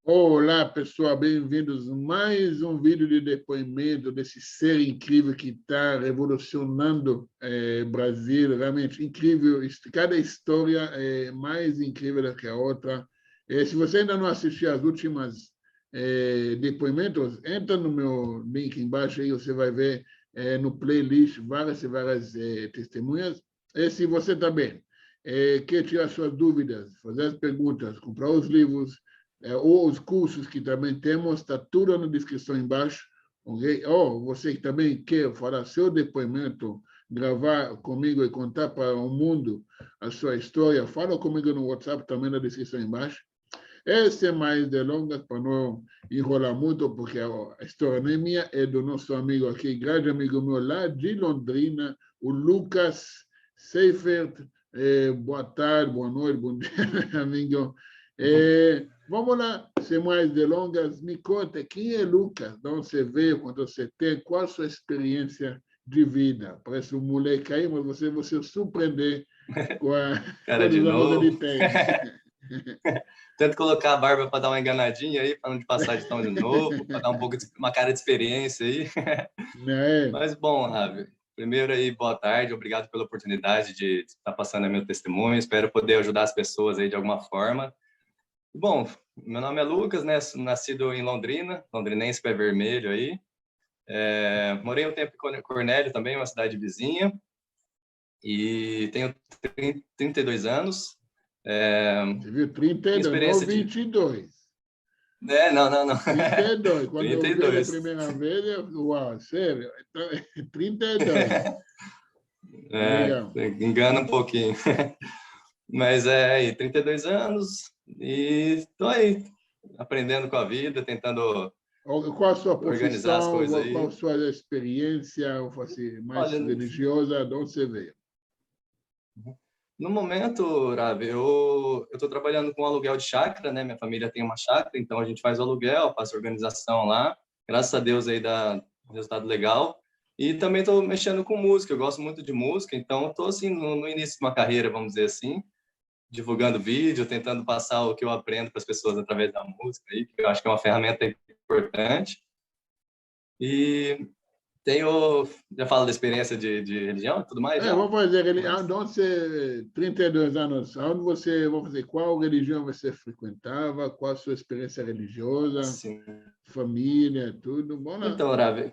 Olá, pessoal, bem-vindos a mais um vídeo de depoimento desse ser incrível que está revolucionando o Brasil, realmente incrível. Cada história é mais incrível do que a outra. Se você ainda não assistiu às últimas depoimentos, entra no meu link embaixo aí, você vai ver no playlist várias e várias testemunhas. E se você também quer tirar suas dúvidas, fazer as perguntas, comprar os livros, ou os cursos que também temos, está tudo na descrição embaixo. Okay? Ou você que também quer falar seu depoimento, gravar comigo e contar para o mundo a sua história, fala comigo no WhatsApp, também na descrição embaixo. Esse é mais delongas, para não enrolar muito, porque a história não é minha, é do nosso amigo aqui, grande amigo meu lá de Londrina, o Lucas Seifert. Boa tarde, boa noite, bom dia, amigo. Vamos lá, sem mais delongas, me conta quem é Lucas, de onde você veio, quanto você tem, qual a sua experiência de vida. Parece um moleque aí, mas você vai se surpreender com Cara quantos de anos novo. ele tem. Tento colocar a barba para dar uma enganadinha aí, para não passar de tão de novo, para dar uma cara de experiência aí. Mas bom, Ravi, primeiro aí, boa tarde, obrigado pela oportunidade de estar passando meu testemunho, espero poder ajudar as pessoas aí de alguma forma. Bom, meu nome é Lucas, né, nascido em Londrina, londrinense pé vermelho aí. Morei um tempo em Cornélio também, uma cidade vizinha, e tenho 32 anos. Você viu? 32, não Experiência de... 22. Não. 32. Quando eu vi a 32. primeira vez, eu, uau, sério? Então, 32. Legal. Engana um pouquinho. Mas 32 anos e estou aí, aprendendo com a vida, tentando Qual a sua organizar as profissão? coisas Qual aí. a sua experiência mais Olha, religiosa? De onde você veio? no momento, Ravi, eu estou trabalhando com aluguel de chácara, né? Minha família tem uma chácara, então a gente faz o aluguel, passa a organização lá. Graças a Deus aí dá um resultado legal. E também estou mexendo com música, eu gosto muito de música, então estou assim no início de uma carreira, vamos dizer assim, divulgando vídeo, tentando passar o que eu aprendo para as pessoas através da música, aí, que eu acho que é uma ferramenta importante. E já falo da experiência de religião e tudo mais, já? Vamos fazer, onde você, 32 anos, onde você, vamos fazer, qual religião você frequentava, qual a sua experiência religiosa, Assim, família, tudo, bom lá. então, Ravi,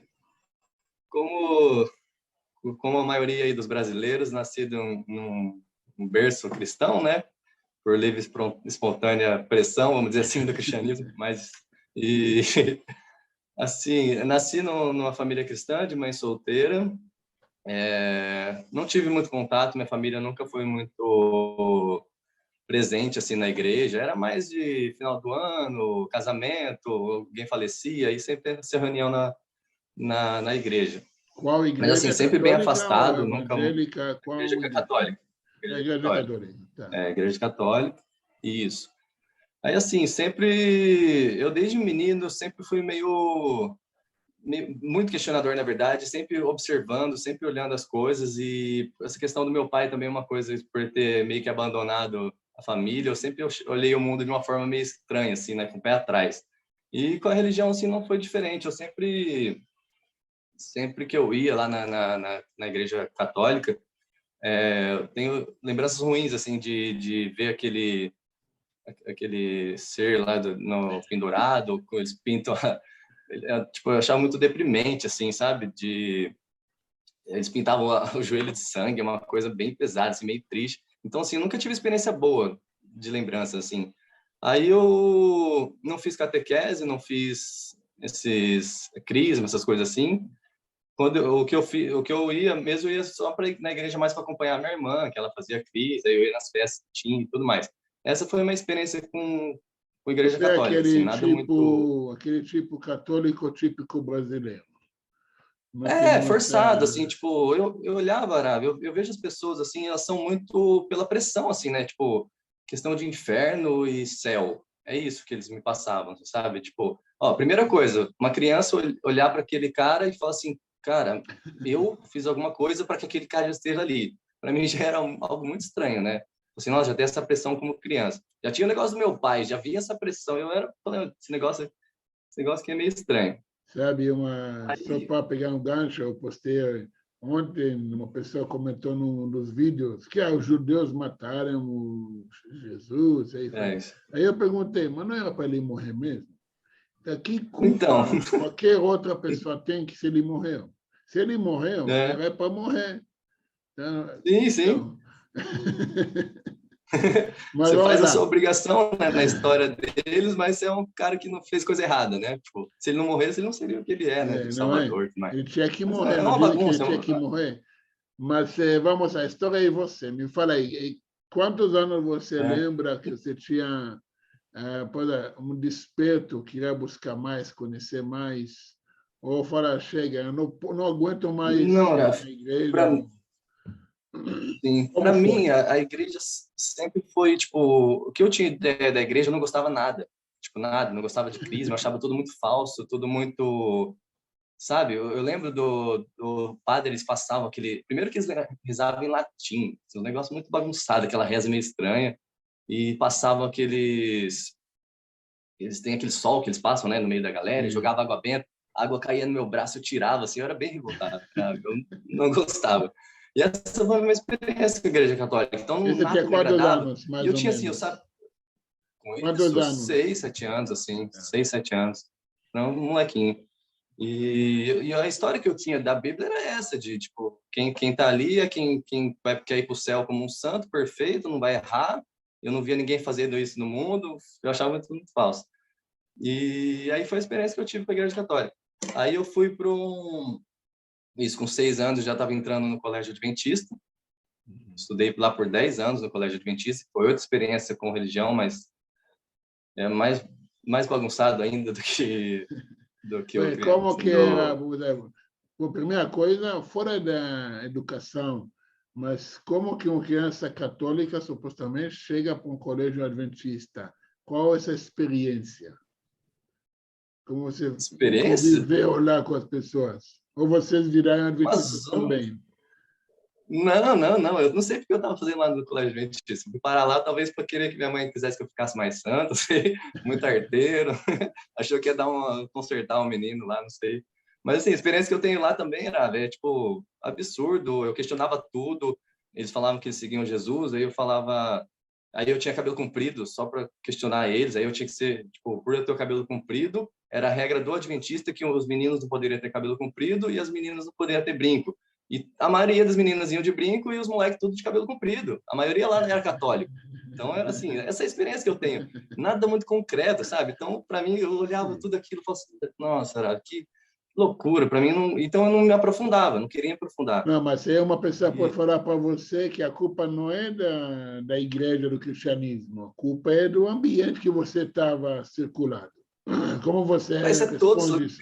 como a maioria aí dos brasileiros, nascido num berço cristão, né? Por livre espontânea pressão, vamos dizer assim, do cristianismo, mas e assim, nasci numa família cristã, de mãe solteira. Não tive muito contato, minha família nunca foi muito presente assim na igreja, era mais de final do ano, casamento, alguém falecia, e sempre essa reunião na igreja. Qual Mas assim, igreja? sempre bem Católica ou afastado, nunca... evangélica? Igreja Qual igreja? católica. É Igreja igreja católica. católica, tá. Igreja católica, isso. Aí assim, sempre, eu desde menino sempre fui muito questionador, na verdade, sempre observando, sempre olhando as coisas, e essa questão do meu pai também é uma coisa, por ter meio que abandonado a família, eu sempre olhei o mundo de uma forma meio estranha, assim, né, com o pé atrás. E com a religião, assim, não foi diferente, eu sempre que eu ia lá na igreja católica, eu tenho lembranças ruins, assim, de ver aquele ser lá no pendurado, eles pintam tipo, eu achava muito deprimente, assim, sabe? Eles pintavam o joelho de sangue, uma coisa bem pesada, assim, meio triste. Então, assim, eu nunca tive experiência boa de lembrança, assim. Aí eu não fiz catequese, não fiz esses crisma, essas coisas assim. O que eu ia mesmo, eu ia só na igreja mais para acompanhar minha irmã, que ela fazia crisma, aí eu ia nas festas que tinha e tudo mais. Essa foi uma experiência com igreja Você é católica, assim, nada muito... aquele tipo católico típico brasileiro. Não tem muita... Forçado, assim, tipo, eu olhava, Arabi, eu vejo as pessoas, assim, elas são muito pela pressão, assim, né, tipo, questão de inferno e céu, é isso que eles me passavam, sabe, tipo, ó, primeira coisa, uma criança olhar para aquele cara e falar assim, cara, eu fiz alguma coisa para que aquele cara esteja ali, para mim já era algo muito estranho, né, assim, nossa, já tem essa pressão como criança. Já tinha o negócio do meu pai, já via essa pressão. Eu era, falei, esse negócio aqui é meio estranho. Sabe, só Aí, para pegar um gancho, eu postei ontem, uma pessoa comentou num dos vídeos que os judeus mataram o Jesus. é isso. Aí eu perguntei, mas não era para ele morrer mesmo? Que Então, culpa qualquer outra pessoa tem que se ele morreu? Se ele morreu, né? era para morrer. Então, Sim, sim. então, mas Você vamos faz a sua lá. obrigação, né, na história deles, mas você é um cara que não fez coisa errada, né? Tipo, se ele não morresse, ele não seria o que ele é, né? Do Não é? Salvador, e tudo mais. Ele tinha que Mas morrer, é não uma dizem que ele bagunça. tinha que morrer? Mas vamos à história e você. Me fala aí, quantos anos você lembra que você tinha um desperto, queria buscar mais, conhecer mais? Ou fala, chega, eu não aguento mais Não, ir Rafa, na igreja. para sim, Como para foi? mim a igreja sempre foi tipo, o que eu tinha ideia da igreja eu não gostava nada. Tipo, nada, não gostava de crisma, achava tudo muito falso, tudo muito, sabe? Eu lembro do padre, eles passavam aquele, primeiro que eles rezavam em latim, um negócio muito bagunçado, aquela reza meio estranha, e passavam aqueles, eles têm aquele sol que eles passam, né, no meio da galera, e Sim. jogava água benta, a água caía no meu braço, eu tirava, assim, eu era bem revoltado, sabe? Eu não gostava. E essa foi uma experiência com a Igreja Católica, então E você tinha nada me quantos agradava. anos, E mais eu ou tinha, assim, eu sabe, menos? com Quantos isso, anos? 6, 7 anos, assim, 6, 7 anos. Não, um molequinho. E a história que eu tinha da Bíblia era essa, de, tipo, quem tá ali é quem quer ir pro céu como um santo perfeito, não vai errar. Eu não via ninguém fazendo isso no mundo, eu achava tudo muito falso. E aí foi a experiência que eu tive com a Igreja Católica. Aí eu fui para isso, com 6 anos, já estava entrando no Colégio Adventista. Estudei lá por 10 anos no Colégio Adventista. Foi outra experiência com religião, mas é mais bagunçado ainda do que o Como assim, que era, do... por exemplo, a primeira coisa, fora da educação, mas como que uma criança católica supostamente chega para um colégio adventista? Qual é essa experiência? Como você experiência. conviveu lá com as pessoas? Ou vocês viraram adventistas Mas também? não. Eu não sei porque eu estava fazendo lá no Colégio Adventista. Fui parar lá, talvez para querer que minha mãe quisesse que eu ficasse mais santo, não sei, muito arteiro. Achou que ia consertar o menino lá, não sei. Mas, assim, a experiência que eu tenho lá também era, tipo, absurdo. Eu questionava tudo. Eles falavam que eles seguiam Jesus, aí eu falava... Aí eu tinha cabelo comprido, só para questionar eles. Aí eu tinha que ser, tipo, por eu ter o cabelo comprido, era a regra do adventista que os meninos não poderiam ter cabelo comprido e as meninas não poderiam ter brinco. E a maioria das meninas iam de brinco e os moleques tudo de cabelo comprido. A maioria lá era católico. Então, era assim, essa é a experiência que eu tenho. Nada muito concreto, sabe? Então, para mim, eu olhava tudo aquilo e falava assim, nossa, cara, que loucura. Para mim, não... então eu não me aprofundava, não queria me aprofundar. Não, mas aí uma pessoa pode E, falar para você que a culpa não é da igreja, do cristianismo, a culpa é do ambiente que você estava circulando. Como mas você é todos, responde isso?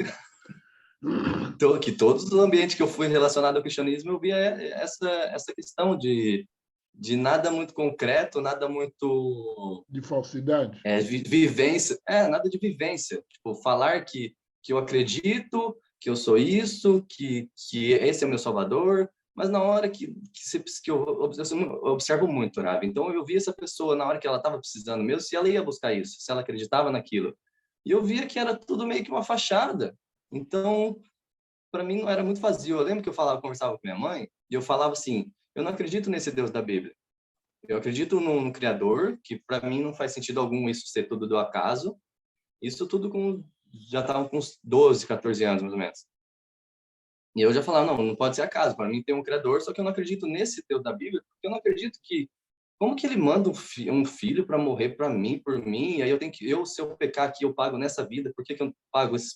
que todos os ambientes que eu fui relacionado ao cristianismo, eu via essa questão de nada muito concreto, nada muito De falsidade? vivência, nada de vivência. Tipo, falar que eu acredito, que eu sou isso, que esse é o meu salvador, mas na hora que eu observo muito, Ravi. Então, eu vi essa pessoa na hora que ela estava precisando mesmo, se ela ia buscar isso, se ela acreditava naquilo. E eu via que era tudo meio que uma fachada. Então, para mim, não era muito vazio. Eu lembro que conversava com minha mãe, e eu falava assim, eu não acredito nesse Deus da Bíblia. Eu acredito no Criador, que para mim não faz sentido algum isso ser tudo do acaso. Isso tudo já estava com uns 12, 14 anos, mais ou menos. E eu já falava, não pode ser acaso. Para mim tem um Criador, só que eu não acredito nesse Deus da Bíblia, porque eu não acredito que... Como que ele manda um filho para morrer para mim, por mim, e aí se eu pecar aqui, eu pago nessa vida, por que eu não pago esses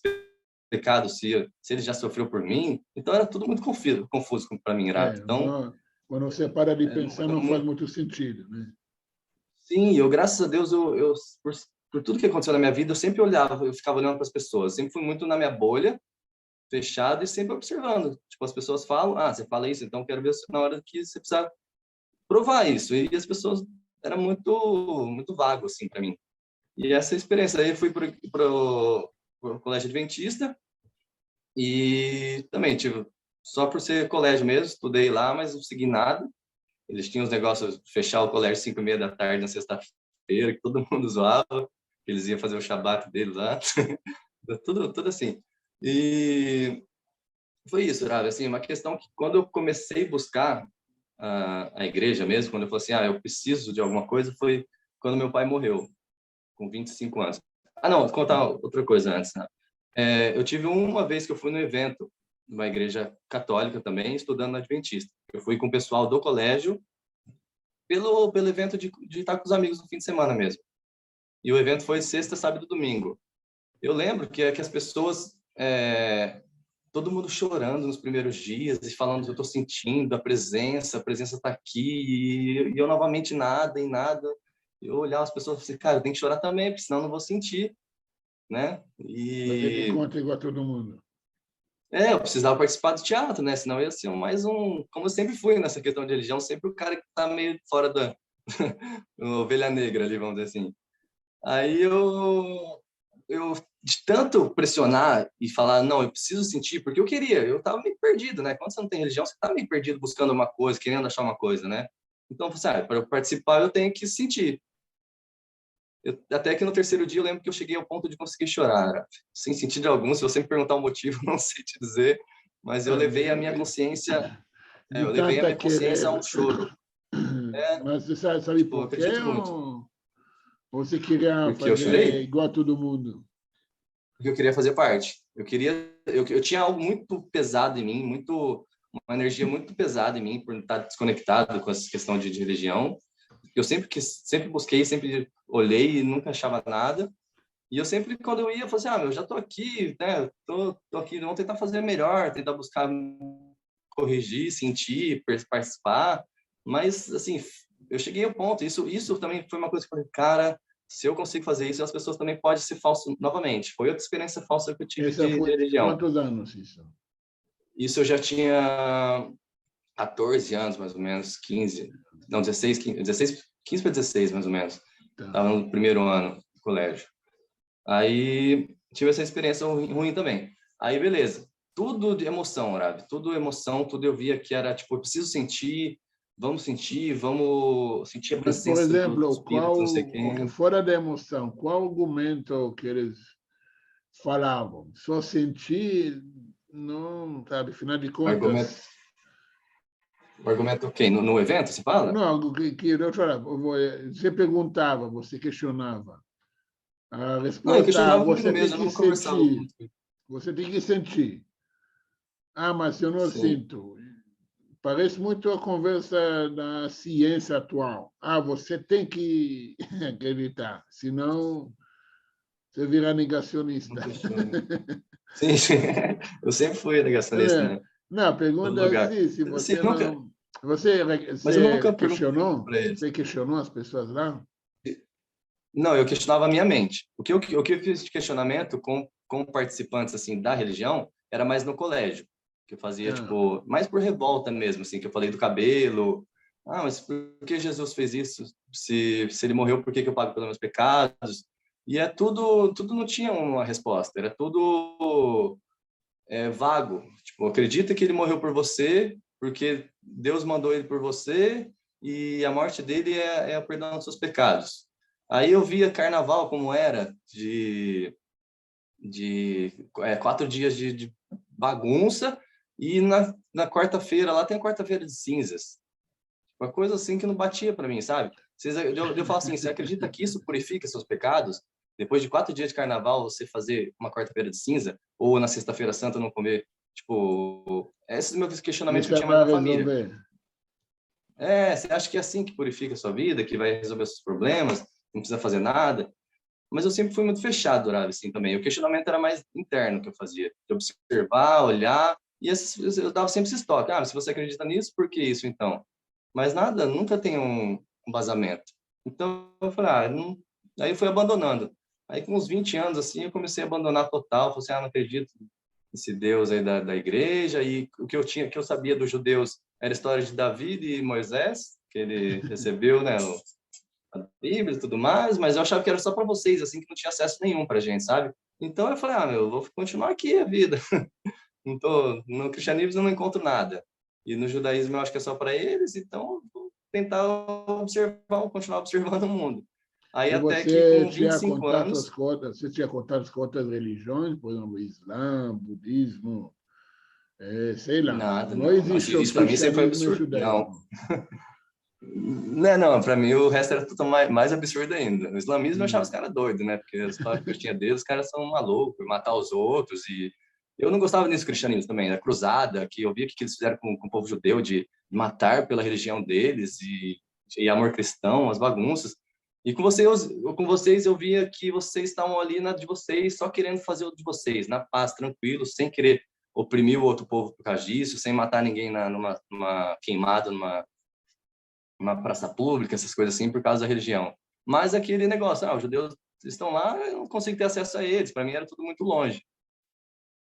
pecados se ele já sofreu por mim? Então era tudo muito confuso para mim, Rato. Então, Quando você para de não pensar, era não faz muito... muito sentido, né? Sim, graças a Deus, por tudo que aconteceu na minha vida, eu sempre olhava, eu ficava olhando para as pessoas. Sempre fui muito na minha bolha, fechado e sempre observando. Tipo, as pessoas falam, você fala isso, então quero ver na hora que você precisar provar isso. E as pessoas era muito, muito vago, assim, para mim. E essa experiência aí, eu fui para o Colégio Adventista e também, tipo, só por ser colégio mesmo, estudei lá, mas não segui nada. Eles tinham os negócios de fechar o colégio 5h30 da tarde na sexta-feira, que todo mundo zoava, que eles iam fazer o shabat deles lá. tudo assim. E foi isso, Ravi, assim, uma questão que quando eu comecei a buscar a igreja mesmo, quando eu falei assim, eu preciso de alguma coisa, foi quando meu pai morreu, com 25 anos. Não, vou contar outra coisa antes, né? Eu tive uma vez que eu fui no evento de uma igreja católica também, estudando na Adventista. Eu fui com o pessoal do colégio pelo evento de estar com os amigos no fim de semana mesmo. E o evento foi sexta, sábado e domingo. Eu lembro que as pessoas, todo mundo chorando nos primeiros dias e falando, eu estou sentindo a presença está aqui, e eu novamente nada. Eu olhava as pessoas e falei, cara, eu tenho que chorar também, porque senão eu não vou sentir, né? Fazer de conta igual a todo mundo. Eu precisava participar do teatro, né? Senão eu ia ser mais como eu sempre fui nessa questão de religião, sempre o cara que tá meio fora da ovelha negra ali, vamos dizer assim. Aí eu de tanto pressionar e falar, não, eu preciso sentir, porque eu estava meio perdido, né? Quando você não tem religião, você está meio perdido buscando uma coisa, querendo achar uma coisa, né? Então, para eu participar, eu tenho que sentir. Até que no terceiro dia, eu lembro que eu cheguei ao ponto de conseguir chorar, sem sentido algum. Se você me perguntar o motivo, não sei te dizer, mas eu levei a minha consciência, de tanta querer. a um choro. Mas você sabe por quê? Ou você queria fazer igual a todo mundo? Porque eu queria fazer parte. Eu tinha algo muito pesado em mim, uma energia muito pesada em mim por estar desconectado com essa questão de religião. Eu sempre busquei, sempre olhei e nunca achava nada. E eu sempre, quando eu ia, eu falei assim, eu já estou aqui, né? Tô aqui, vamos tentar fazer melhor, tentar buscar corrigir, sentir, participar. Mas, assim, eu cheguei ao ponto. Isso também foi uma coisa que eu falei, cara, se eu consigo fazer isso, as pessoas também podem ser falsas novamente. Foi outra experiência falsa que eu tive de religião. Quantos anos isso? Isso eu já tinha 14 anos, mais ou menos, 15. Não, 16, 15 para 16, mais ou menos. Estava no primeiro ano do colégio. Aí tive essa experiência ruim também. Aí, beleza. Tudo de emoção, Rabi. Tudo emoção, tudo eu via que era, tipo, eu preciso sentir, vamos sentir a presença. Mas, por exemplo, do espírito, não sei quem. fora da emoção, qual argumento que eles falavam? Só sentir, não, sabe, afinal de contas... O argumento quem? No evento, você fala? Não, que eu falava, você perguntava, você questionava. A resposta, você tem que sentir. Você tem que sentir. Mas eu não sinto. Parece muito a conversa da ciência atual. Você tem que acreditar, senão você vira negacionista. Sim, eu sempre fui negacionista, né? Não, a pergunta é assim, se você assim, não... Você questionou? Você questionou as pessoas lá? Não, eu questionava a minha mente. O que eu fiz de questionamento com participantes assim da religião era mais no colégio, que eu fazia tipo mais por revolta mesmo, assim, que eu falei do cabelo. Mas por que Jesus fez isso? Se ele morreu, por que eu pago pelos meus pecados? E tudo não tinha uma resposta. Era tudo vago. Tipo, acredita que ele morreu por você, porque Deus mandou ele por você e a morte dele é o perdão dos seus pecados. Aí eu via carnaval como era, de 4 dias de bagunça, e na quarta-feira, lá tem a quarta-feira de cinzas. Uma coisa assim que não batia para mim, sabe? Eu falo assim, você acredita que isso purifica seus pecados? Depois de 4 dias de carnaval, você fazer uma quarta-feira de cinza, ou na sexta-feira santa não comer, tipo... Esse é o meu questionamento que eu tinha mais na família. Você acha que é assim que purifica a sua vida, que vai resolver seus problemas? Não precisa fazer nada. Mas eu sempre fui muito fechado, Ravi, assim, também. O questionamento era mais interno que eu fazia. De observar, olhar, e eu dava sempre esse toque. Se você acredita nisso, por que isso, então? Mas nada, nunca tem um vazamento. Então, eu falei, não... Aí eu fui abandonando. Aí, com uns 20 anos, assim, eu comecei a abandonar total. Falei assim, não acredito nesse Deus aí da igreja. E o que eu sabia dos judeus era a história de Davi e Moisés, que ele recebeu, né, a Bíblia e tudo mais, mas eu achava que era só para vocês, assim, que não tinha acesso nenhum para gente, sabe? Então eu falei, eu vou continuar aqui a vida. No cristianismo eu não encontro nada. E no judaísmo eu acho que é só para eles, então tentar observar, continuar observando o mundo. Aí E até que com você tinha 25 contato anos... você tinha contato com outras religiões, por exemplo, Islã, budismo, sei lá. Nada, Não não. existe o Isso para mim sempre foi cristianismo e o absurdo. Não, judaísmo. não, para mim o resto era tudo mais absurdo ainda. O islamismo eu achava os Hum. caras doidos, né? Porque as histórias que eu tinha deles, os caras são malucos, matar os outros. E eu não gostava disso cristianismo também, da cruzada, que eu via que eles fizeram com o povo judeu de matar pela religião deles e amor cristão, as bagunças. E com vocês eu via que vocês estavam ali na de vocês, só querendo fazer o de vocês, na paz, tranquilo, sem querer oprimir o outro povo por causa disso, sem matar ninguém numa queimada, numa praça pública, essas coisas assim, por causa da religião. Mas aquele negócio, os judeus estão lá, eu não consigo ter acesso a eles, para mim era tudo muito longe.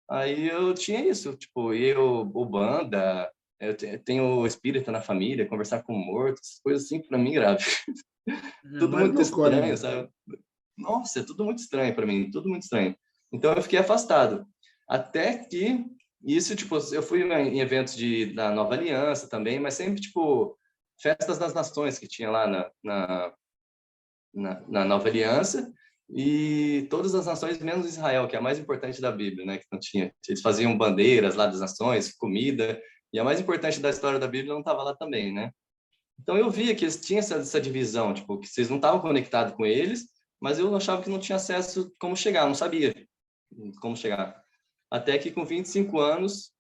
Aí eu tinha isso, tipo, o banda, eu tenho espírita na família, conversar com mortos, essas coisas assim, para mim, grave. É Tudo mais muito loucura estranho, ainda. sabe? Nossa, é tudo muito estranho para mim, tudo muito estranho. Então eu fiquei afastado. Até que isso, tipo, eu fui em eventos da Nova Aliança também, mas sempre, tipo, festas das nações que tinha lá na Nova Aliança, e todas as nações menos Israel, que é a mais importante da Bíblia, né, que não tinha. Eles faziam bandeiras lá das nações, comida, e a mais importante da história da Bíblia não estava lá também, né? Então eu via que eles tinham essa divisão, tipo, que vocês não estavam conectados com eles, mas eu achava que não tinha acesso como chegar, não sabia como chegar. Até que com 25 anos,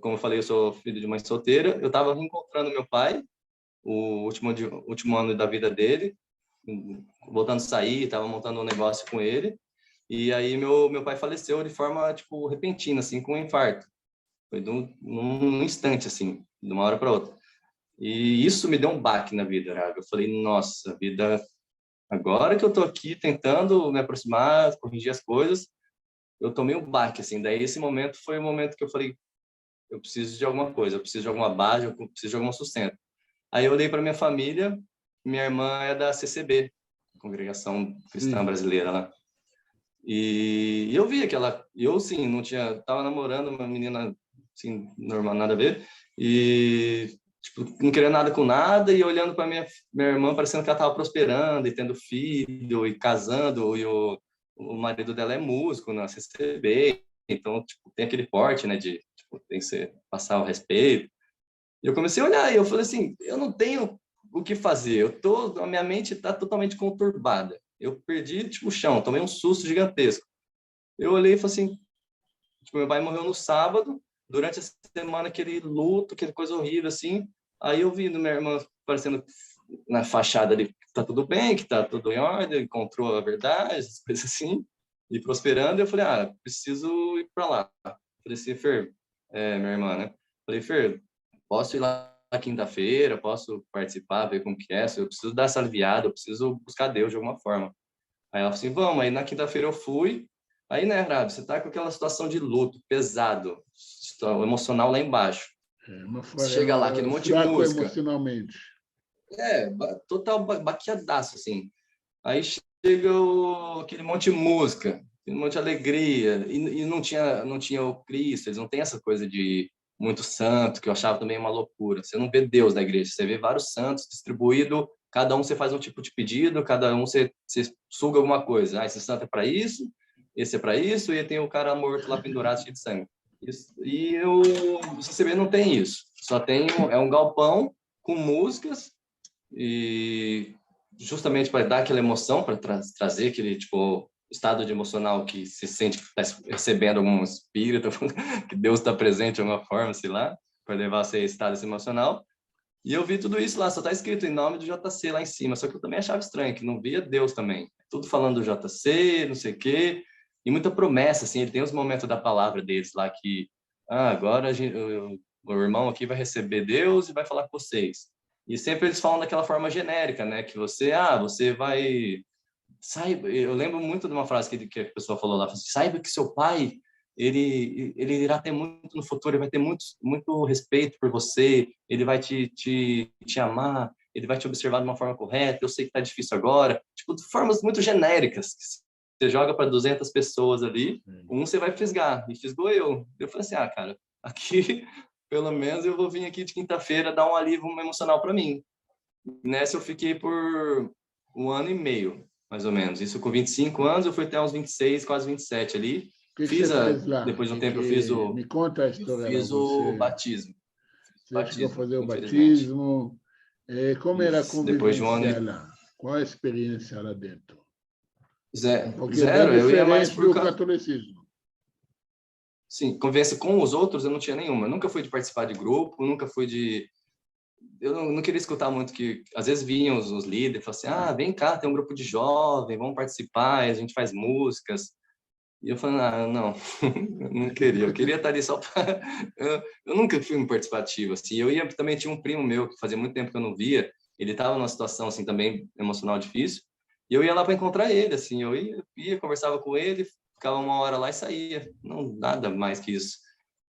como eu falei, eu sou filho de mãe solteira, eu estava reencontrando meu pai, o último ano da vida dele, voltando a sair, estava montando um negócio com ele, e aí meu pai faleceu de forma, tipo, repentina, assim, com um infarto. Foi num instante, assim, de uma hora para outra. E isso me deu um baque na vida, Raga. Eu falei, nossa, vida, agora que eu tô aqui tentando me aproximar, corrigir as coisas, eu tomei um baque, assim. Daí esse momento foi o momento que eu falei, eu preciso de alguma coisa, eu preciso de alguma base, eu preciso de algum sustento. Aí eu olhei para minha família, minha irmã é da CCB, Congregação Cristã Sim. Brasileira lá. E eu via que eu sim, não tinha, tava namorando uma menina assim, normal, nada a ver, e tipo, não queria nada com nada, e olhando para minha irmã, parecendo que ela tava prosperando e tendo filho e casando, e o marido dela é músico na CCB, então tipo, tem aquele porte, né, de tipo, tem que passar o respeito. E eu comecei a olhar e eu falei assim, eu não tenho o que fazer, a minha mente está totalmente conturbada. Eu perdi tipo o chão, tomei um susto gigantesco. Eu olhei e falei assim, tipo, meu pai morreu no sábado, durante a semana aquele luto, aquela coisa horrível assim. Aí eu vi minha irmã aparecendo na fachada ali que tá tudo bem, que tá tudo em ordem, encontrou a verdade, essas coisas assim, e prosperando. Eu falei, preciso ir para lá. Falei assim, Fer, minha irmã, né? Falei, Fer, posso ir lá na quinta-feira, posso participar, ver como que é, eu preciso dar essa aliviada, eu preciso buscar Deus de alguma forma. Aí ela falou assim, vamos. Aí na quinta-feira eu fui. Aí, né, Rabi, você tá com aquela situação de luto pesado, emocional lá embaixo. Você chega lá, aquele monte de Fraco música. emocionalmente. Total baqueadaço, assim. Aí chega aquele monte de música, aquele monte de alegria, e não tinha o Cristo, eles não têm essa coisa de muito santo, que eu achava também uma loucura. Você não vê Deus na igreja, você vê vários santos distribuídos, cada um você faz um tipo de pedido, cada um você suga alguma coisa. Esse santo é para isso, esse é para isso, e tem o cara morto lá pendurado, cheio de sangue. E o CCB não tem isso, só tem um galpão com músicas e justamente para dar aquela emoção, para trazer aquele tipo estado de emocional que se sente que está recebendo algum espírito, que Deus está presente de alguma forma, sei lá, para levar a esse estado emocional. E eu vi tudo isso lá, só está escrito em nome do JC lá em cima, só que eu também achava estranho, que não via Deus também. Tudo falando do JC, não sei o quê, e muita promessa, assim, ele tem os momentos da palavra deles lá que, agora o irmão aqui vai receber Deus e vai falar com vocês. E sempre eles falam daquela forma genérica, né? Que você vai... Saiba, eu lembro muito de uma frase que a pessoa falou lá, saiba que seu pai, ele irá ter muito no futuro, ele vai ter muito respeito por você, ele vai te amar, ele vai te observar de uma forma correta, eu sei que tá difícil agora, tipo, de formas muito genéricas, que você joga para 200 pessoas ali, você vai fisgar, e fisgou eu. Eu falei assim, cara, aqui pelo menos eu vou vir aqui de quinta-feira dar um alívio emocional para mim. Nessa eu fiquei por 1 ano e meio, mais ou menos. Isso com 25 anos, eu fui até uns 26, quase 27 ali. O que você fez lá? Depois de um tempo, eu fiz Me conta a eu história lá. fiz o batismo. Você chegou a Batismo, fazer o infelizmente. batismo. Como era a Isso. Depois de um ano convivência lá? Qual a experiência lá dentro? Porque é bem zero, eu ia mais diferente por do causa. catolicismo. Sim, convivência com os outros eu não tinha nenhuma. Eu nunca fui de participar de grupo, nunca fui de. Eu não queria escutar muito que às vezes vinham os líderes e falavam assim: ah, vem cá, tem um grupo de jovens, vamos participar, a gente faz músicas. E eu falei: ah, não, eu não queria. Eu queria estar ali só para. Eu nunca fui um participativo assim. Eu ia também, tinha um primo meu que fazia muito tempo que eu não via. Ele estava numa situação assim também emocional difícil. E eu ia lá para encontrar ele, assim. Eu ia, conversava com ele, ficava 1 hora lá e saía. Não, nada mais que isso.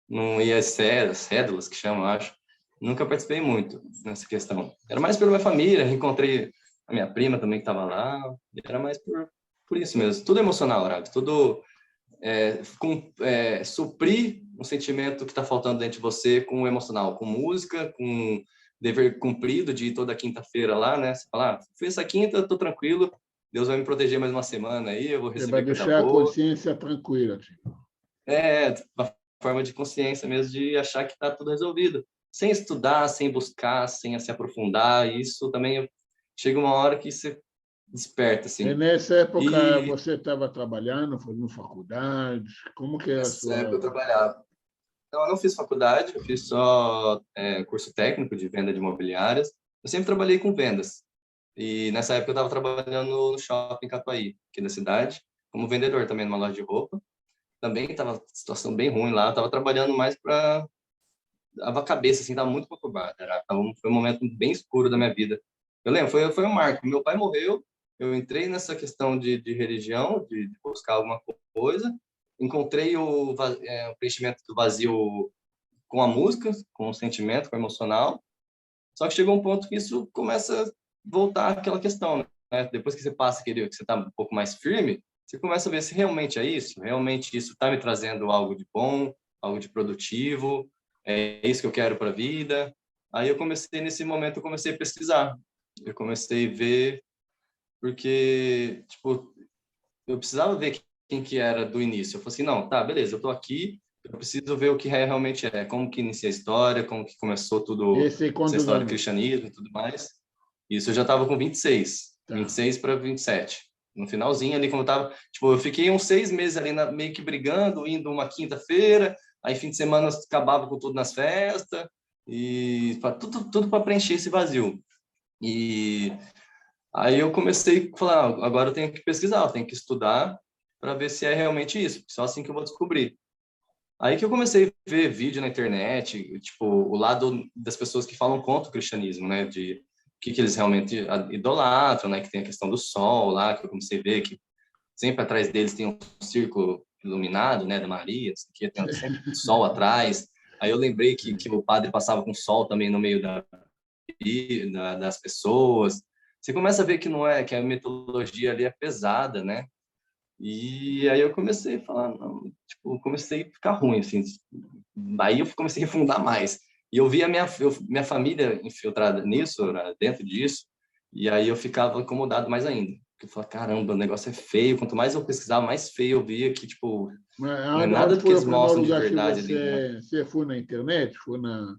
Não ia cédulas, que chamam, eu acho. Nunca participei muito nessa questão. Era mais pela minha família, encontrei a minha prima também que estava lá. Era mais por isso mesmo. Tudo emocional, Arabi. Tudo suprir um sentimento que está faltando dentro de você com o emocional, com música, com dever cumprido de ir toda quinta-feira lá, né? Você fala, fui essa quinta, estou tranquilo, Deus vai me proteger mais uma semana aí, eu vou É para receber coisa deixar a boa. consciência tranquila. Tipo. Uma forma de consciência mesmo, de achar que está tudo resolvido. Sem estudar, sem buscar, sem se aprofundar, isso também chega uma hora que você desperta, E assim. nessa época E você estava trabalhando, fazendo faculdade? Como que era a nessa época eu sua... trabalhava. Então, eu não fiz faculdade, eu fiz só curso técnico de venda de imobiliárias. Eu sempre trabalhei com vendas. E nessa época eu estava trabalhando no shopping Catuaí, aqui da cidade, como vendedor também numa loja de roupa. Também estava situação bem ruim lá, estava trabalhando mais para a cabeça, assim, estava muito conturbada. Foi um momento bem escuro da minha vida. Eu lembro, foi um marco. Meu pai morreu, eu entrei nessa questão de religião, de buscar alguma coisa, encontrei o preenchimento do vazio com a música, com o sentimento, com o emocional. Só que chegou um ponto que isso começa a voltar àquela questão, né? Depois que você passa aquele, que você está um pouco mais firme, você começa a ver se realmente é isso, realmente isso está me trazendo algo de bom, algo de produtivo, é isso que eu quero para a vida. Aí nesse momento, eu comecei a pesquisar. Eu comecei a ver, porque, tipo, eu precisava ver quem que era do início. Eu falei assim, não, tá, beleza, eu tô aqui, eu preciso ver o que realmente é, como que inicia a história, como que começou tudo, Esse essa quantos história do anos? cristianismo e tudo mais. Isso eu já estava com 26, Tá. 26 para 27. No finalzinho ali, como eu tava, tipo, eu fiquei uns 6 meses ali meio que brigando, indo uma quinta-feira, aí fim de semana acabava com tudo nas festas, e tudo para preencher esse vazio. E aí eu comecei a falar, agora eu tenho que pesquisar, eu tenho que estudar para ver se é realmente isso, só assim que eu vou descobrir. Aí que eu comecei a ver vídeo na internet, tipo, o lado das pessoas que falam contra o cristianismo, né, de o que eles realmente idolatram, né, que tem a questão do sol lá, que eu comecei a ver que sempre atrás deles tem um círculo iluminado, né, da Maria, que tem sempre sol atrás. Aí eu lembrei que o padre passava com sol também no meio das pessoas. Você começa a ver que não é, que a metodologia ali é pesada, né? E aí eu comecei a falar, não, tipo, comecei a ficar ruim, assim. Aí eu comecei a afundar mais. E eu via minha família infiltrada nisso, né, dentro disso, e aí eu ficava incomodado mais ainda. Porque eu falava, caramba, o negócio é feio. Quanto mais eu pesquisava, mais feio eu via que, tipo, Mas não é nada onde do que foi eles o primeiro mostram de lugar que verdade ali, né? você foi na internet? Foi na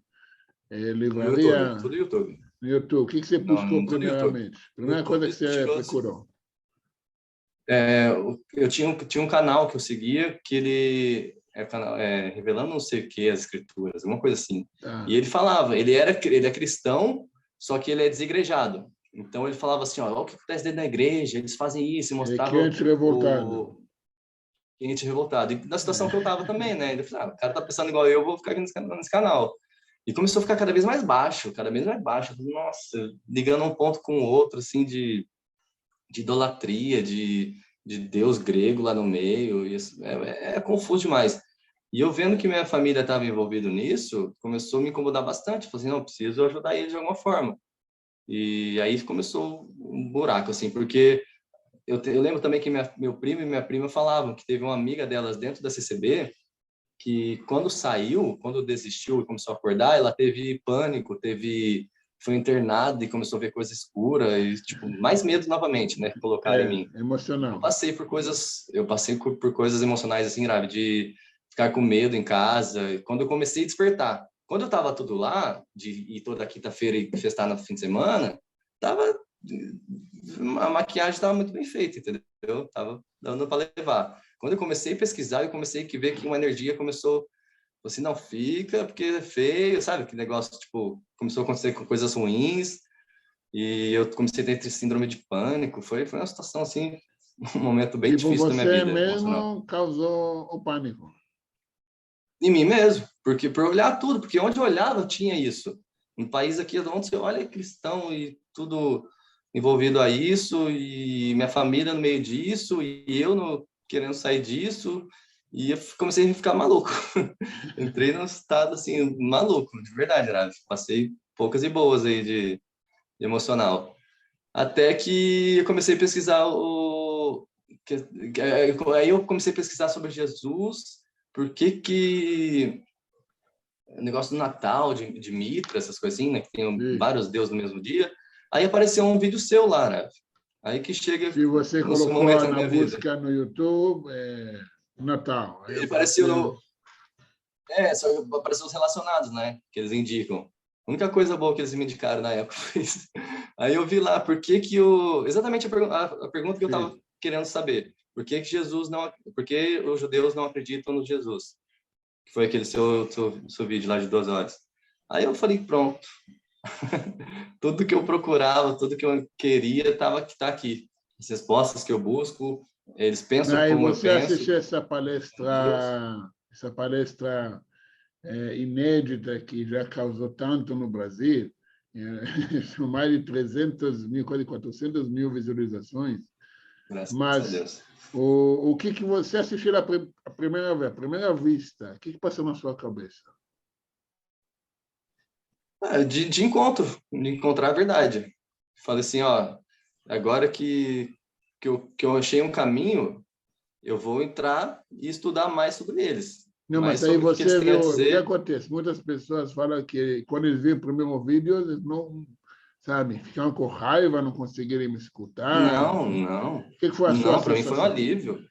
No YouTube, livraria, tudo YouTube. no YouTube? O que você buscou Não, tudo YouTube. primeiramente? No Primeira coisa que YouTube você chegou assim. procurou? Eu tinha um canal que eu seguia que ele revelando não sei o que as escrituras, alguma coisa assim. E Tá. ele falava, ele é cristão, só que ele é desigrejado. Então ele falava assim, ó, olha o que acontece dentro da igreja, eles fazem isso, e É mostrava quente revoltado. o gente revoltado. E na situação que eu tava também, né? Ele falou, o cara tá pensando igual eu vou ficar aqui nesse canal. E começou a ficar cada vez mais baixo, cada vez mais baixo. Eu falei, nossa, ligando um ponto com o outro, assim, de idolatria, de Deus grego lá no meio, isso é confuso demais. E eu vendo que minha família estava envolvida nisso, começou a me incomodar bastante. Eu falei assim, não, preciso ajudar eles de alguma forma. E aí começou um buraco, assim, porque eu lembro também que meu primo e minha prima falavam que teve uma amiga delas dentro da CCB que quando saiu, quando desistiu e começou a acordar, ela teve pânico, teve foi internado e começou a ver coisa escura e, tipo, mais medo novamente, né, que colocaram em mim. Emocional. Eu passei por coisas emocionais, assim, grave, de ficar com medo em casa. E quando eu comecei a despertar, quando eu tava tudo lá, de ir toda quinta-feira e festar no fim de semana, tava, a maquiagem estava muito bem feita, entendeu? Tava dando para levar. Quando eu comecei a pesquisar, eu comecei a ver que uma energia começou, assim, não fica, porque é feio, sabe? Que negócio, tipo, começou a acontecer com coisas ruins, e eu comecei a ter síndrome de pânico. Foi uma situação, assim, um momento bem Tipo, difícil da minha você vida emocional. mesmo causou o pânico. Em mim mesmo, porque por olhar tudo, porque onde eu olhava tinha isso. Um país aqui onde você olha é cristão e tudo envolvido a isso, e minha família no meio disso, e eu querendo sair disso, e eu comecei a ficar maluco. Entrei num estado, assim, maluco, de verdade, né? Passei poucas e boas aí de emocional. Até que eu comecei a pesquisar aí eu comecei a pesquisar sobre Jesus, por que o negócio do Natal, de Mitra, essas coisinhas, né, que tem Sim. vários deuses no mesmo dia. Aí apareceu um vídeo seu lá, né? Aí que chega Se você no seu colocou momento da na minha vida. busca no YouTube, Natal, aí Ele apareceu apareceu. só que apareceu os relacionados, né? Que eles indicam. A única coisa boa que eles me indicaram na época foi isso. Aí eu vi lá, por que que exatamente a pergunta que eu estava Sim. querendo saber. Por que os judeus não acreditam no Jesus? Que foi aquele seu vídeo lá de 2 horas. Aí eu falei, pronto. Tudo que eu procurava, tudo que eu queria tá aqui. As respostas que eu busco, eles pensam Aí como eu você penso, assistiu Deus. essa palestra inédita que já causou tanto no Brasil, são mais de 300 mil, quase 400 mil visualizações, Graças a mas Deus. o que você assistiu a primeira vez, a primeira vista, o que passou na sua cabeça? De encontrar a verdade. Falei assim, ó, agora que eu achei um caminho, eu vou entrar e estudar mais sobre eles, Não, mais mas aí sobre o que eles você têm a viu, o que dizer. acontece? Muitas pessoas falam que quando eles veem o primeiro vídeo, eles não, sabe, ficam com raiva, não conseguirem me escutar. Não, não, O que foi a sua não, para mim foi um sensação? alívio.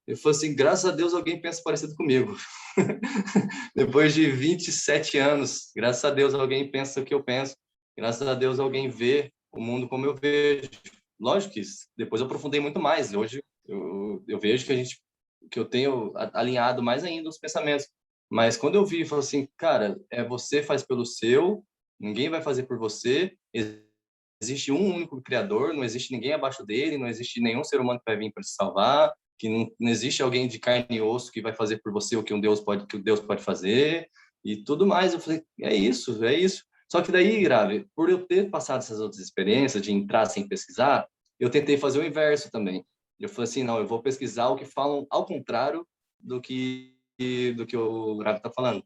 Eu falei assim, graças a Deus alguém pensa parecido comigo. Depois de 27 anos, graças a Deus alguém pensa o que eu penso. Graças a Deus alguém vê o mundo como eu vejo. Lógico que depois eu aprofundei muito mais. Hoje eu vejo que eu tenho alinhado mais ainda os pensamentos. Mas quando eu vi, eu falei assim, cara, você faz pelo seu, ninguém vai fazer por você. Existe um único criador, não existe ninguém abaixo dele, não existe nenhum ser humano que vai vir para te salvar, que não existe alguém de carne e osso que vai fazer por você o que que o Deus pode fazer e tudo mais. Eu falei, é isso, é isso. Só que daí, grave, por eu ter passado essas outras experiências de entrar sem pesquisar, eu tentei fazer o inverso também. Eu falei assim, não, eu vou pesquisar o que falam ao contrário do que o Grave está falando.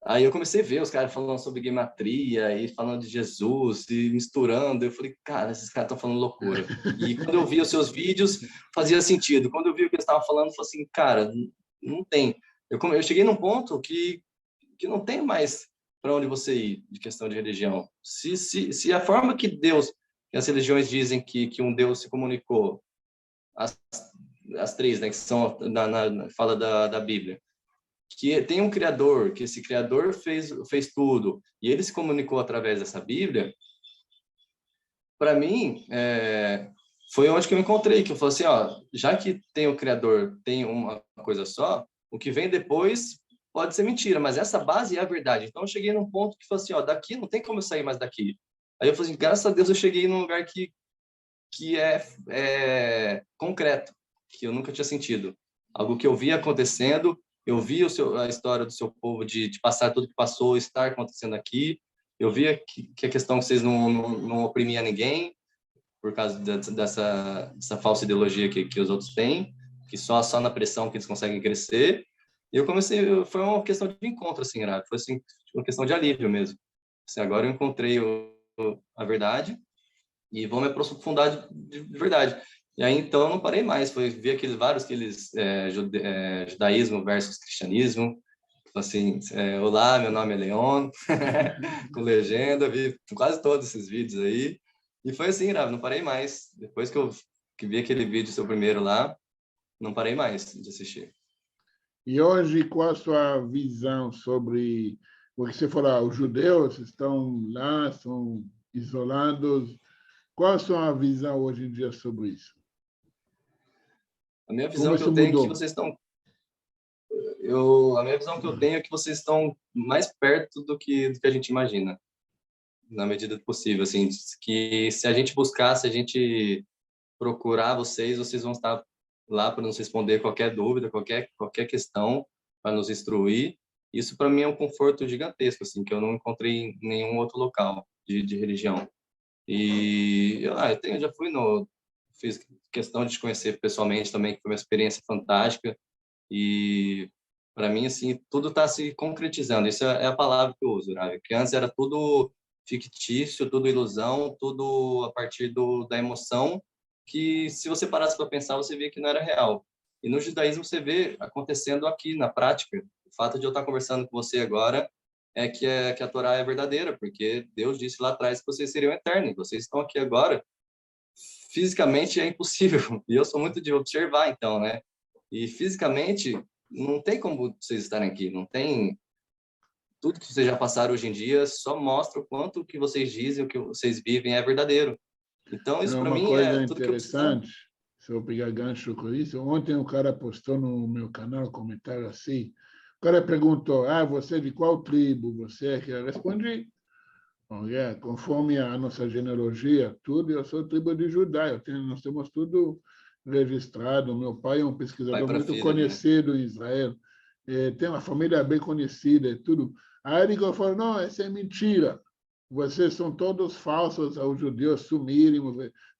Aí eu comecei a ver os caras falando sobre gematria e falando de Jesus e misturando. Eu falei, cara, esses caras estão falando loucura. E quando eu vi os seus vídeos, fazia sentido. Quando eu vi o que eles estavam falando, eu falei assim, cara, não tem. Eu cheguei num ponto que não tem mais para onde você ir de questão de religião. Se a forma que as religiões dizem que um Deus se comunicou, as, as três, né, que são na fala da Bíblia, que tem um criador, que esse criador fez tudo, e ele se comunicou através dessa Bíblia, para mim, foi onde que eu encontrei, que eu falei assim, ó, já que tem o criador, tem uma coisa só, o que vem depois pode ser mentira, mas essa base é a verdade. Então eu cheguei num ponto que falei assim, ó, daqui não tem como eu sair mais daqui. Aí eu falei assim, graças a Deus eu cheguei num lugar que é concreto, que eu nunca tinha sentido. Algo que eu vi acontecendo, eu vi a história do seu povo de passar tudo que passou, estar acontecendo aqui. Eu via que a questão que vocês não oprimiam ninguém por causa dessa falsa ideologia que os outros têm, que só na pressão que eles conseguem crescer. E eu comecei, foi uma questão de encontro, assim, né? Foi assim, uma questão de alívio mesmo. Assim, agora eu encontrei a verdade e vou me aprofundar de verdade. E aí, então, eu não parei mais. Foi ver vários judaísmo versus cristianismo. assim, olá, meu nome é Leon, com legenda, vi quase todos esses vídeos aí. E foi assim, Rav, não parei mais. Depois que vi aquele vídeo seu primeiro lá, não parei mais de assistir. E hoje, qual a sua visão sobre, porque você falou, os judeus estão lá, são isolados. Qual a sua visão hoje em dia sobre isso? A minha Como visão que isso eu tenho é que mudou? vocês estão a minha visão que eu tenho é que vocês estão mais perto do que a gente imagina, na medida do possível, assim, que se a gente buscar, se a gente procurar vocês vão estar lá para nos responder qualquer dúvida, qualquer questão, para nos instruir. Isso para mim é um conforto gigantesco, assim, que eu não encontrei em nenhum outro local de religião. E eu já fiz questão de te conhecer pessoalmente também, que foi uma experiência fantástica. E para mim, assim, tudo está se concretizando. Isso é a palavra que eu uso, né? Que antes era tudo fictício, tudo ilusão, tudo a partir da emoção, que se você parasse para pensar, você via que não era real. E no judaísmo você vê acontecendo aqui na prática. O fato de eu estar conversando com você agora é que a Torá é verdadeira, porque Deus disse lá atrás que vocês seriam eternos. Vocês estão aqui agora. Fisicamente é impossível. E eu sou muito de observar, então, né? E fisicamente não tem como vocês estarem aqui, não tem tudo que vocês já passaram hoje em dia só mostra o quanto o que vocês dizem, o que vocês vivem é verdadeiro. Então É isso para uma mim é coisa tudo que eu precisava. interessante, se eu pegar gancho com isso. Ontem um cara postou no meu canal um comentário assim. O cara perguntou: você é de qual tribo? Você é que? Eu respondi: olha, conforme a nossa genealogia, tudo, eu sou tribo de Judá. Nós temos tudo registrado. Meu pai é um Pai pesquisador para muito filho ali, né? conhecido em Israel. Tem uma família bem conhecida e tudo. Aí ele falou: não, essa é mentira. Vocês são todos falsos aos judeus sumirem.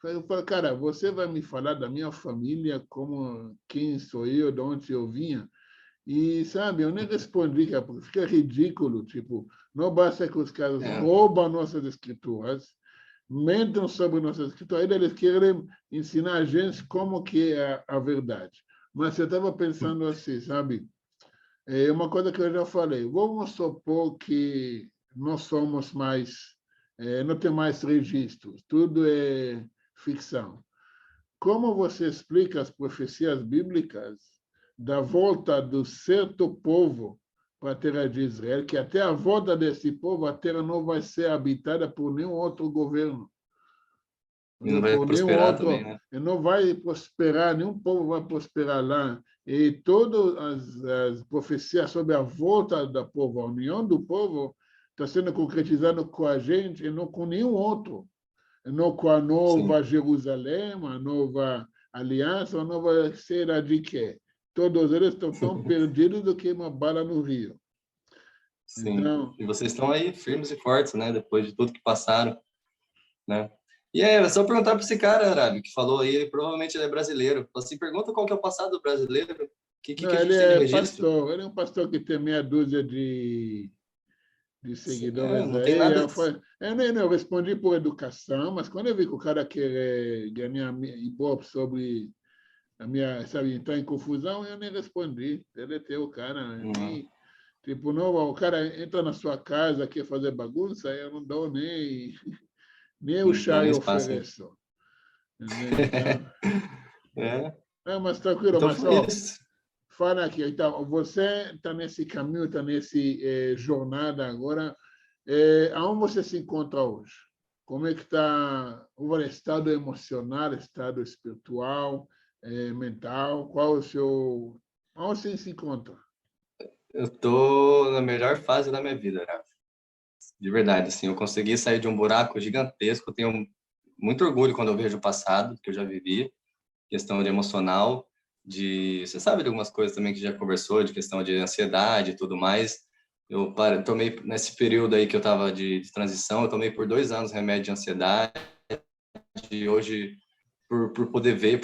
Eu falei, cara, você vai me falar da minha família, como quem sou eu, de onde eu vinha? E, sabe, eu nem respondi, cara, porque fica ridículo. Tipo, não basta que os caras É, roubam nossas escrituras, mentem sobre nossas escrituras, ainda eles querem ensinar a gente como que é a verdade. Mas eu estava pensando assim, sabe? É uma coisa que eu já falei. Vamos supor que nós somos mais, não tem mais registros, tudo é ficção. Como você explica as profecias bíblicas da volta do certo povo para a terra de Israel, que até a volta desse povo, a terra não vai ser habitada por nenhum outro governo, e não vai por nenhum prosperar também, outro, né? não vai prosperar, nenhum povo vai prosperar lá. E todas as profecias sobre a volta do povo, a união do povo, está sendo concretizado com a gente e não com nenhum outro. Não com a Sim, nova Jerusalém, a nova aliança, a nova será de quê? Todos eles estão tão perdidos do que uma bala no rio. sim. Então, E vocês estão aí firmes e fortes, né? Depois de tudo que passaram, né? E aí, é só perguntar para esse cara, Arábio, que falou aí, provavelmente ele é brasileiro. Falou assim, pergunta qual que é o passado do brasileiro, o que não, a ele gente tem de é registro. pastor, ele é um pastor que tem meia dúzia de seguidores Não tem aí. nada. Eu respondi por educação, mas quando eu vi que o cara quer ganhar ibope sobre a minha, sabe, entrar em confusão, eu nem respondi. Deletei o cara. Não, Tipo, não, o cara entra na sua casa, quer fazer bagunça, eu não dou nem o não dá chá nem eu espaço, né? ofereço. Entendeu? Então, É, mas tranquilo, então mas foi ó, isso. fala aqui. Então, você está nesse caminho, está nesse jornada agora. Aonde você se encontra hoje? Como é que está o estado emocional, estado espiritual, mental? Qual o seu... Onde você se encontra? Eu tô na melhor fase da minha vida, Rafa. De verdade, assim, eu consegui sair de um buraco gigantesco. Eu tenho muito orgulho quando eu vejo o passado que eu já vivi, questão de emocional, você sabe de algumas coisas também que já conversou, de questão de ansiedade e tudo mais. Tomei nesse período aí que eu estava de transição, eu tomei por 2 anos remédio de ansiedade. E hoje, por poder ver,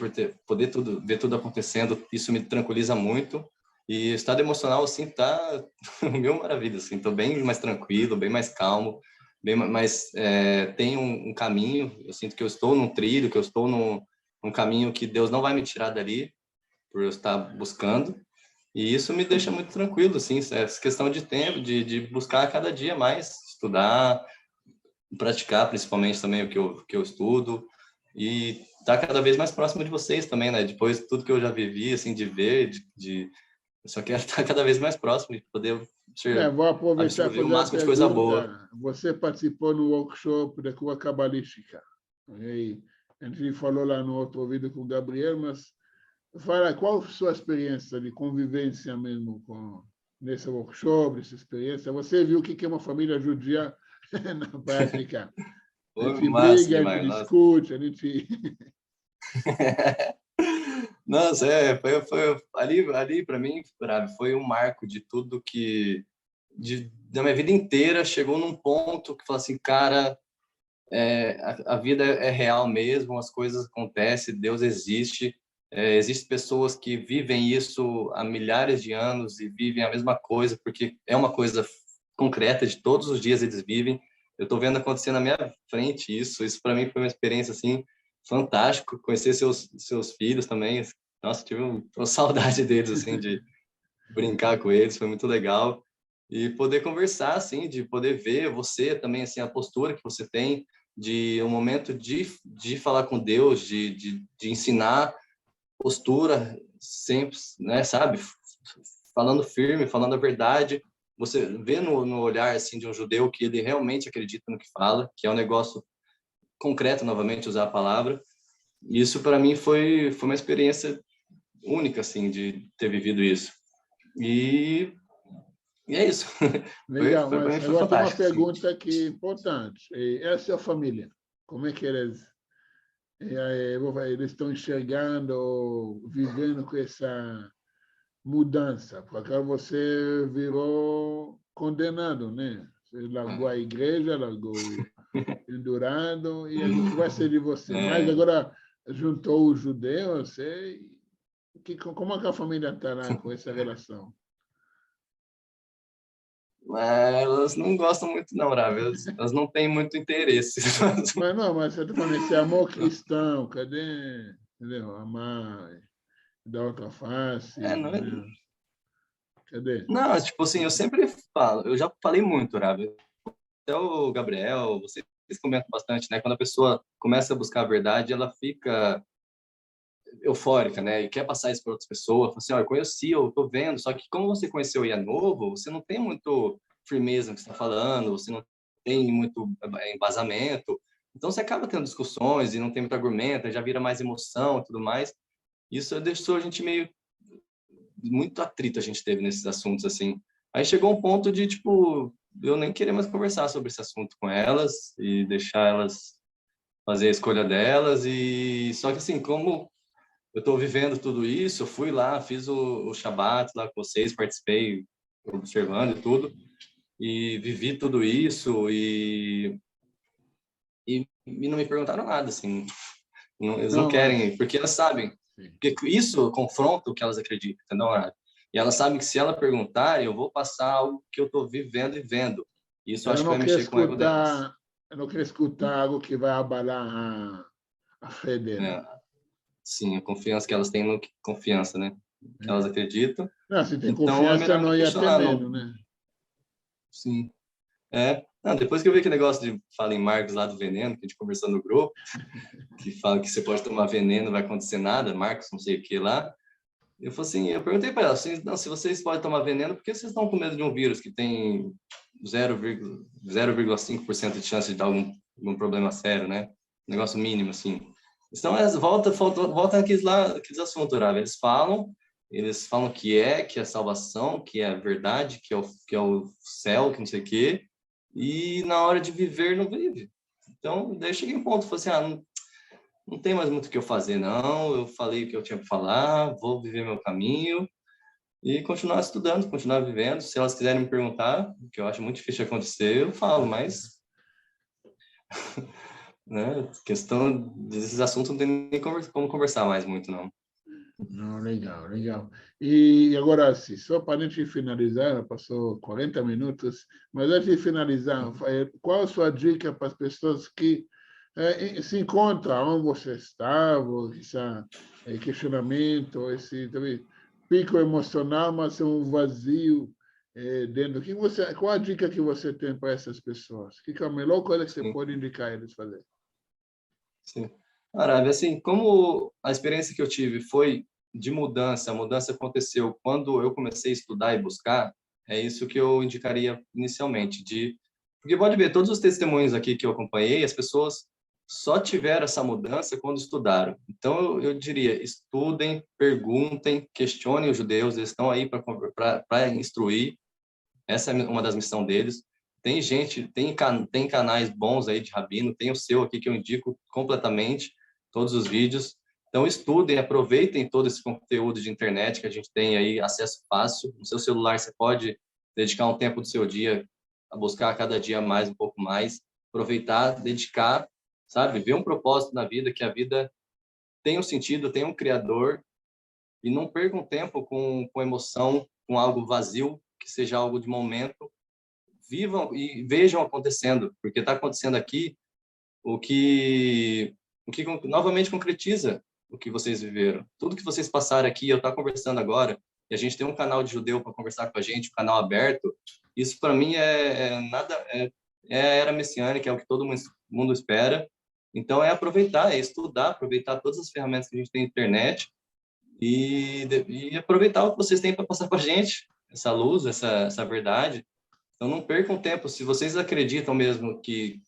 poder ver tudo acontecendo, isso me tranquiliza muito. E o estado emocional, assim, tá mil maravilhas, assim, tô bem mais tranquilo, bem mais calmo, tem um caminho, eu sinto que eu estou num trilho, que eu estou num caminho que Deus não vai me tirar dali, por eu estar buscando. E isso me deixa muito tranquilo, assim, essa questão de tempo, de buscar cada dia mais, estudar, praticar principalmente também o que eu estudo, e estar cada vez mais próximo de vocês também, né? Depois de tudo que eu já vivi, assim, de ver, eu só quero estar cada vez mais próximo, de poder Vou aproveitar e absorver o fazer a máximo de coisa boa. pergunta. Você participou no workshop da cura cabalística. E a gente falou lá no outro vídeo com o Gabriel, mas fala qual a sua experiência de convivência mesmo nesse workshop, nessa experiência. Você viu o que é uma família judia na prática. A Foi gente massa briga, a gente demais, nossa. discute, a gente... Nossa, foi ali para mim, Bravi, foi um marco de tudo da minha vida inteira chegou num ponto que falou assim, cara, a vida é real mesmo, as coisas acontecem, Deus existe, existem pessoas que vivem isso há milhares de anos e vivem a mesma coisa, porque é uma coisa concreta, de todos os dias eles vivem. Eu estou vendo acontecer na minha frente isso para mim foi uma experiência assim fantástica, conhecer seus filhos também. Nossa, tive uma saudade deles assim de brincar com eles, foi muito legal. E poder conversar, assim, de poder ver você também, assim, a postura que você tem, de um momento de falar com Deus, de ensinar postura sempre, né, sabe? Falando firme, falando a verdade. Você vê no olhar, assim, de um judeu que ele realmente acredita no que fala, que é um negócio concreto, novamente, usar a palavra. E isso, para mim, foi uma experiência única, assim, de ter vivido isso. E é isso. Legal, Para mas mim foi agora tem uma fantástico, assim. pergunta aqui importante. É a sua família? Como é que eles estão enxergando, vivendo com essa mudança? Porque agora você virou condenado, né? Você largou a igreja, largou o pendurado, e o que vai ser de você? Mas É, agora juntou os judeus, como é que a família está lá com essa relação? elas não gostam muito, não, Ravi. Elas não têm muito interesse. Mas não, mas você está falando esse amor cristão, cadê? Entendeu? Amar da outra face, Não, né? Cadê? não, tipo assim, eu sempre falo, eu já falei muito, Ravi. Até o Gabriel, vocês comentam bastante, né? Quando a pessoa começa a buscar a verdade, ela fica eufórica, né? E quer passar isso para outras pessoas. Fala assim, ó, eu conheci, eu tô vendo. Só que como você conheceu e é novo, você não tem muito firmeza no que você está falando, você não tem muito embasamento. Então você acaba tendo discussões e não tem muito argumento, já vira mais emoção e tudo mais. Isso deixou a gente meio muito atrito a gente teve nesses assuntos assim. Aí chegou um ponto de tipo eu nem querer mais conversar sobre esse assunto com elas e deixar elas fazer a escolha delas e só que assim, como eu estou vivendo tudo isso, eu fui lá, fiz o Shabat lá com vocês, participei observando e tudo, e vivi tudo isso e não me perguntaram nada, assim, eles não Não, mas querem, porque elas sabem, sim. porque isso confronta o que elas acreditam, entendeu? E elas sabem que se ela perguntar, eu vou passar algo que eu estou vivendo e vendo. Isso eu Ela acho que não vai quer mexer com o ego delas. escutar, ela não quer escutar algo que vai abalar a fé dela. Né? Sim, a confiança que elas têm no que confiança, né? Que elas É. acreditam. Não, se tem Então é confiança, melhor não não ia ter questionar, medo, não. né? Sim. Não, depois que eu vi aquele negócio de fala em Marcos lá do veneno, que a gente conversou no grupo, que fala que você pode tomar veneno, não vai acontecer nada, Marcos, não sei o que lá. Eu falei assim, eu perguntei para ela, assim, não, se vocês podem tomar veneno, por que vocês estão com medo de um vírus que tem 0,5% de chance de dar algum problema sério, né? Um negócio mínimo, assim. Então, volta aqueles assuntos, Rav. Eles falam que é salvação, que é a verdade, que é o céu, que não sei o quê, e na hora de viver, não vive. Então, daí eu cheguei em um ponto, falei assim, não tem mais muito o que eu fazer, não. Eu falei o que eu tinha para falar, vou viver meu caminho e continuar estudando, continuar vivendo. Se elas quiserem me perguntar, que eu acho muito difícil de acontecer, eu falo, mas, né, questão desses assuntos não tem nem como conversar mais muito, não. Não, legal, legal. E agora, assim, só para a gente finalizar, passou 40 minutos, mas antes de finalizar, qual a sua dica para as pessoas que se encontram onde você está, esse questionamento, pico emocional, mas é um vazio dentro. Qual a dica que você tem para essas pessoas? O que é a melhor coisa que você pode indicar a eles fazer? Sim. Arábia, assim, como a experiência que eu tive foi de mudança, a mudança aconteceu quando eu comecei a estudar e buscar, é isso que eu indicaria inicialmente, porque pode ver, todos os testemunhos aqui que eu acompanhei, as pessoas só tiveram essa mudança quando estudaram. Então, eu diria, estudem, perguntem, questionem os judeus, eles estão aí para instruir, essa é uma das missões deles. Tem gente, tem canais bons aí de rabino, tem o seu aqui que eu indico completamente, todos os vídeos. Então, estudem, aproveitem todo esse conteúdo de internet que a gente tem aí, acesso fácil. No seu celular, você pode dedicar um tempo do seu dia a buscar cada dia mais, um pouco mais. Aproveitar, dedicar, sabe? Ver um propósito na vida, que a vida tem um sentido, tem um criador. E não percam tempo com emoção, com algo vazio, que seja algo de momento. Vivam e vejam acontecendo, porque está acontecendo aqui o que novamente concretiza o que vocês viveram. Tudo que vocês passaram aqui, eu estou conversando agora, e a gente tem um canal de judeu para conversar com a gente, um canal aberto. Isso para mim é a era messiânica, é o que todo mundo espera. Então é aproveitar, é estudar, aproveitar todas as ferramentas que a gente tem na internet e aproveitar o que vocês têm para passar para a gente, essa luz, essa verdade. Então não percam tempo. Se vocês acreditam mesmo que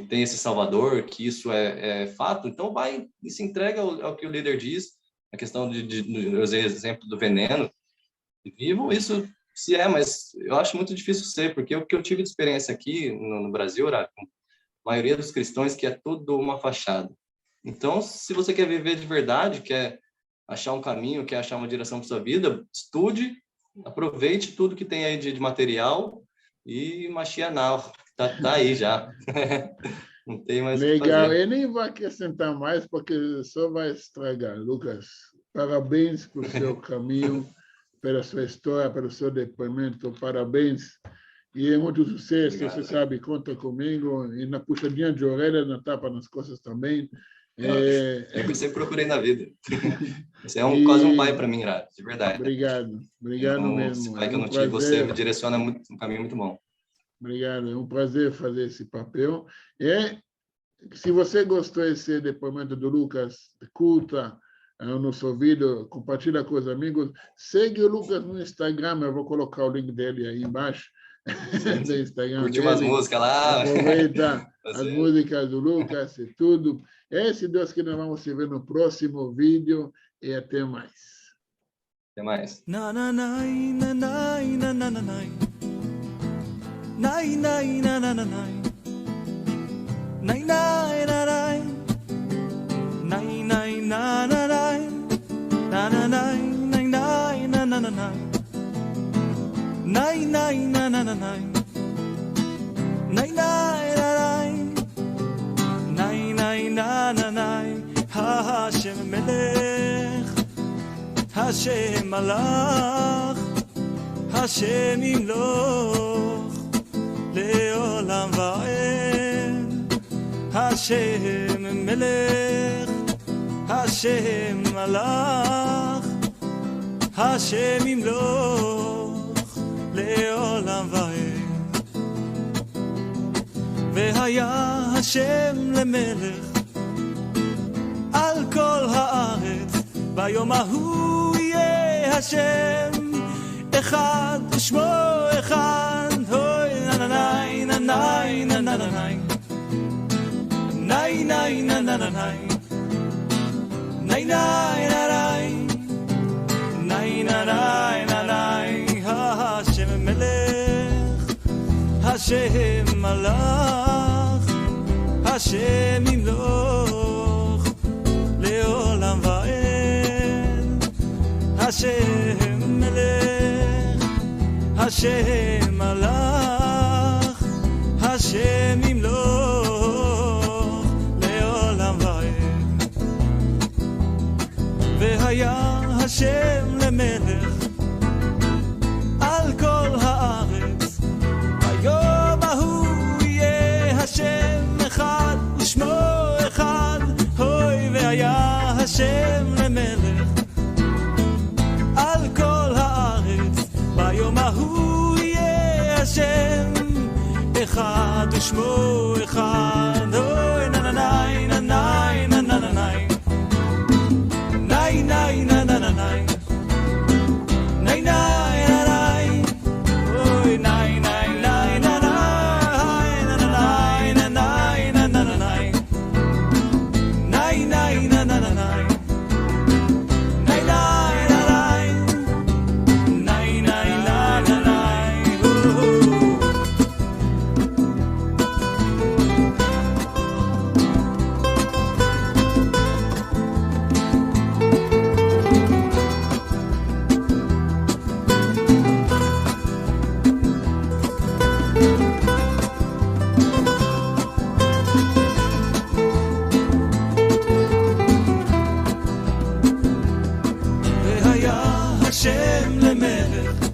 tem esse Salvador, que isso é fato, então vai e se entrega ao que o líder diz, a questão eu usei o exemplo do veneno, vivam isso se mas eu acho muito difícil ser, porque o que eu tive de experiência aqui no Brasil, com a maioria dos cristãos, que é tudo uma fachada. Então, se você quer viver de verdade, quer achar um caminho, quer achar uma direção para sua vida, estude, aproveite tudo que tem aí de material e Mashiach now. Tá aí já. Não tem mais o que fazer. Legal. Eu nem vou acrescentar mais, porque só vai estragar. Lucas, parabéns pelo seu caminho, pela sua história, pelo seu depoimento. Parabéns. E é muito sucesso. Obrigado. Você sabe, conta comigo. E na puxadinha de orelha, na tapa nas costas também. É o que eu sempre procurei na vida. Você é quase um pai para mim, Rabi, de verdade. Obrigado. Obrigado mesmo. Esse pai que eu não tive, você me direciona um caminho muito bom. Obrigado, é um prazer fazer esse papel. Se você gostou desse depoimento do Lucas, curta o nosso vídeo, compartilha com os amigos, segue o Lucas no Instagram, eu vou colocar o link dele aí embaixo. Do Instagram. Curte umas músicas lá. Aproveita as músicas do Lucas e tudo. Se Deus quiser, nós vamos se ver no próximo vídeo e até mais. Até mais. Nai nai na na na nai nai nai na nai nai nai na na nai na na nai nai nai na na na nai nai nai na na na nai nai nai na nai nai nai na na nai Hashem melech Hashem malach Hashem imloch לעולם ועד השם מלך השם מלך השם ימלוך לעולם ועד והיה השם למלך על כל הארץ ביום ההוא יהיה השם אחד ושמו אחד nai na nai na na na nai nai nai na na na nai nai nai na nai nai na nai na nai Hashem melech Hashem malach Hashem yimloch leolam va'ed Hashem melech Hashem malach Hashem yimloch לעולם ועד והיה השם למלך על כל הארץ ביום ההוא יהיה השם אחד ושמו אחד הוי והיה השם למלך על השם אחד ושמו אחד אוי נה נה נה נה נה נה נה נה nay nay na na na nay nay nay na nay oy nay nay nay na nay na na nay na nay na na na nay nay nay na na na nay nay nay na nay nay nay na na nay השם למלך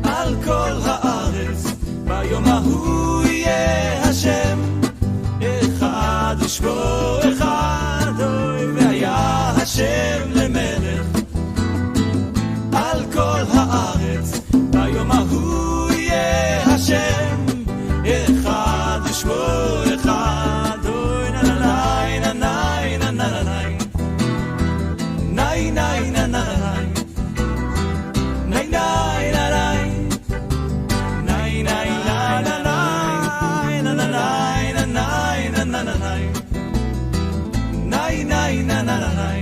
על כל הארץ ביום ההוא יהיה השם אחד ושמו אחד אוי והיה השם למלך על כל הארץ ביום ההוא יהיה השם אחד ושמו אחד אוי נה נה נה נה נה נה נה nay nay na na nay nay nay na nay nay nay na na nay na na nay na nay na na nay nay nay na na nay